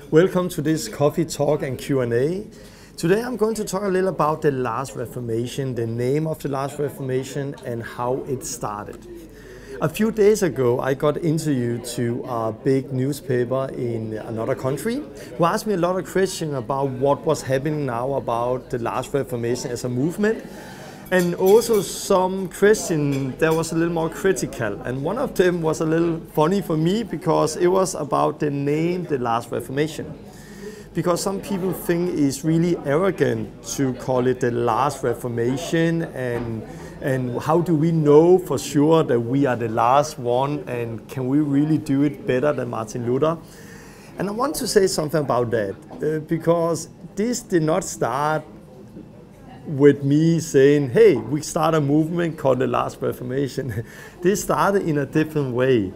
Welcome to this coffee talk and Q&A. Today I'm going to talk a little about the Last Reformation, the name of the Last Reformation and how it started. A few days ago I got interviewed to a big newspaper in another country who asked me a lot of questions about what was happening now about the Last Reformation as a movement. And also some questions that was a little more critical. And one of them was a little funny for me because it was about the name, the Last Reformation. Because some people think it's really arrogant to call it the Last Reformation, and how do we know for sure that we are the last one, and can we really do it better than Martin Luther? And I want to say something about that, because this did not start with me saying, hey, we start a movement called the Last Reformation. This started in a different way.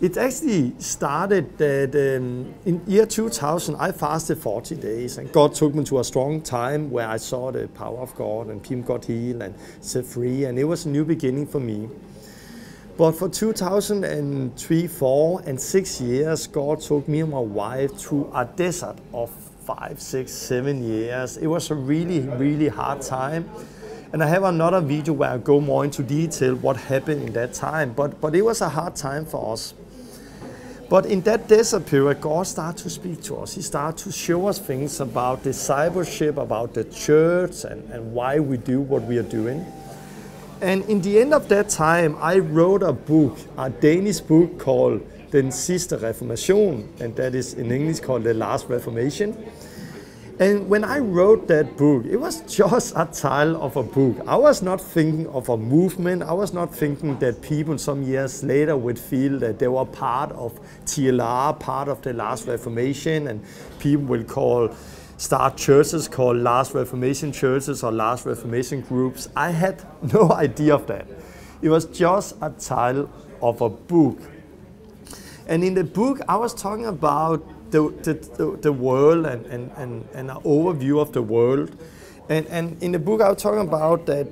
It actually started that in year 2000, I fasted 40 days, and God took me to a strong time where I saw the power of God, and people got healed and set free, and it was a new beginning for me. But for 2003, 4, and 6 years, God took me and my wife through a desert of 5, 6, 7 years. It was a really hard time. And I have another video where I go more into detail what happened in that time. But it was a hard time for us. But in that desert period, God started to speak to us. He started to show us things about discipleship, about the church, and why we do what we are doing. And in the end of that time, I wrote a book, a Danish book called Den sidste reformation, and that is in English called The Last Reformation. And when I wrote that book, it was just a title of a book. I was not thinking of a movement. I was not thinking that people some years later would feel that they were part of TLR, part of the Last Reformation, and people will start churches called Last Reformation churches or Last Reformation groups. I had no idea of that. It was just a title of a book. And in the book, I was talking about the world and an overview of the world. And in the book, I was talking about that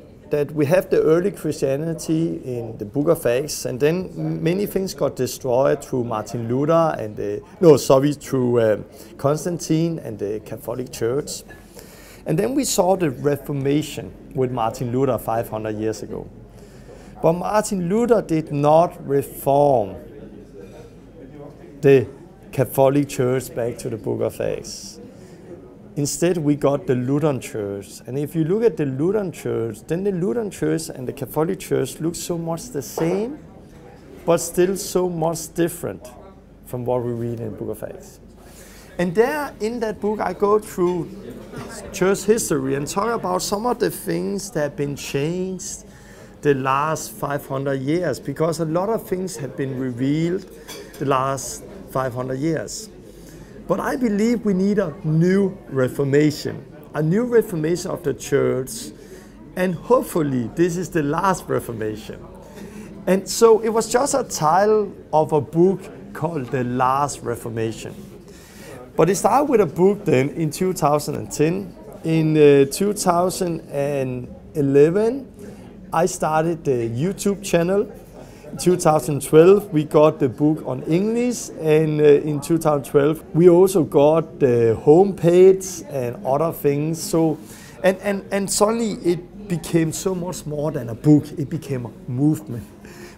we have the early Christianity in the book of Acts, and then many things got destroyed through Martin Luther through Constantine and the Catholic Church. And then we saw the Reformation with Martin Luther 500 years ago. But Martin Luther did not reform the Catholic Church back to the book of Acts. Instead, we got the Lutheran Church. And if you look at the Lutheran Church, then the Lutheran Church and the Catholic Church look so much the same, but still so much different from what we read in the book of Acts. And there, in that book, I go through church history and talk about some of the things that have been changed the last 500 years, because a lot of things have been revealed the last 500 years. But I believe we need a new reformation of the church, and hopefully this is the last reformation. And so it was just a title of a book called The Last Reformation. But it started with a book then in 2010. In 2011, I started the YouTube channel. In 2012, we got the book on English, and in 2012, we also got the homepage and other things. So, and suddenly it became so much more than a book. It became a movement.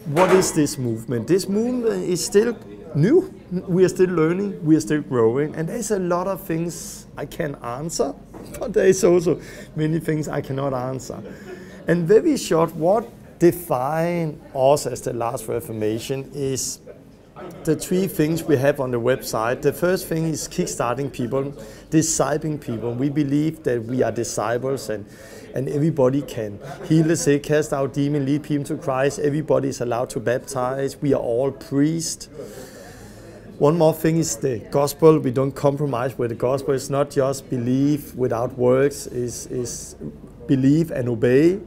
What is this movement? This movement is still new. We are still learning. We are still growing. And there's a lot of things I can answer, but there's also many things I cannot answer. And very short, what define us as the Last Reformation is the 3 things we have on the website. The first thing is kickstarting people, discipling people. We believe that we are disciples, and everybody can heal the sick, cast out demons, lead people to Christ. Everybody is allowed to baptize. We are all priests. One more thing is the gospel. We don't compromise with the gospel. It's not just belief without works. It's believe and obey,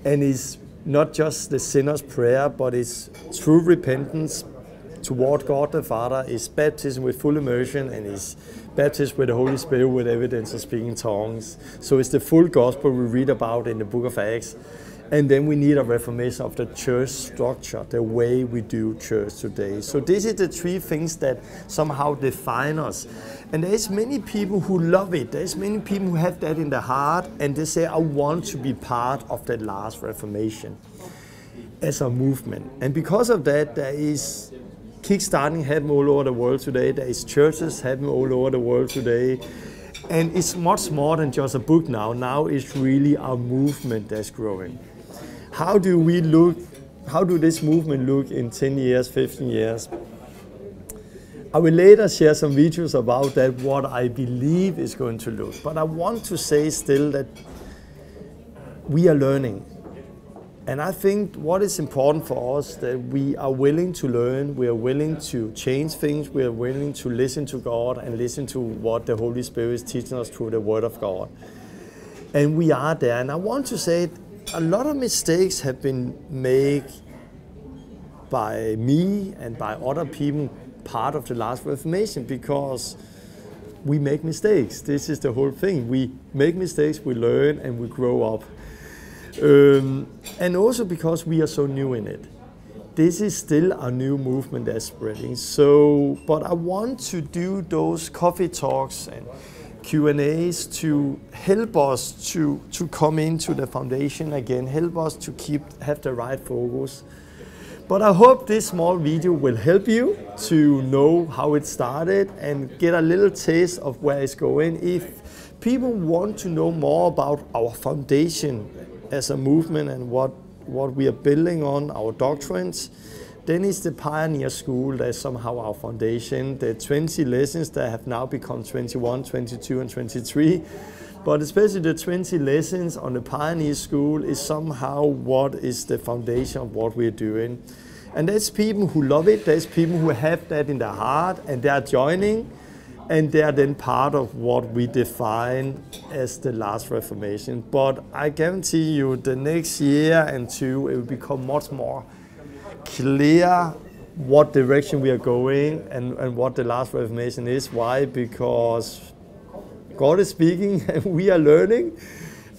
and it's not just the sinner's prayer, but it's true repentance toward God the Father, is baptism with full immersion, and is baptism with the Holy Spirit with evidence of speaking tongues. So it's the full gospel we read about in the book of Acts. And then we need a reformation of the church structure, the way we do church today. So this is the three things that somehow define us. And there's many people who love it. There's many people who have that in their heart, and they say, I want to be part of the last Reformation as a movement. And because of that, there is kickstarting happening all over the world today. There is churches happening all over the world today. And it's much more than just a book now. Now it's really a movement that's growing. How do this movement look in 10 years, 15 years? I will later share some videos about that, what I believe is going to look. But I want to say still that we are learning. And I think what is important for us, that we are willing to learn, we are willing to change things, we are willing to listen to God and listen to what the Holy Spirit is teaching us through the Word of God. And we are there. And I want to say a lot of mistakes have been made by me and by other people part of the last Reformation, because we make mistakes. This is the whole thing. We make mistakes, we learn, and we grow up. And also because we are so new in it. This is still a new movement that's spreading. So, but I want to do those coffee talks and Q&As to help us to come into the foundation again, help us to have the right focus. But I hope this small video will help you to know how it started and get a little taste of where it's going. If people want to know more about our foundation as a movement and what we are building on, our doctrines, then it's the Pioneer School that's somehow our foundation. The 20 lessons that have now become 21, 22, and 23. But especially the 20 lessons on the Pioneer School is somehow what is the foundation of what we're doing. And there's people who love it, there's people who have that in their heart, and they are joining, and they are then part of what we define as the last Reformation. But I guarantee you the next year and two, it will become much more clear what direction we are going and what the last Reformation is. Why? Because God is speaking and we are learning,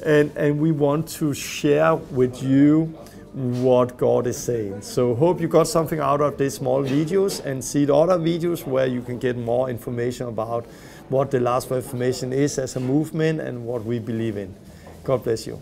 and we want to share with you what God is saying. So hope you got something out of these small videos, and see the other videos where you can get more information about what the last Reformation is as a movement and what we believe in. God bless you.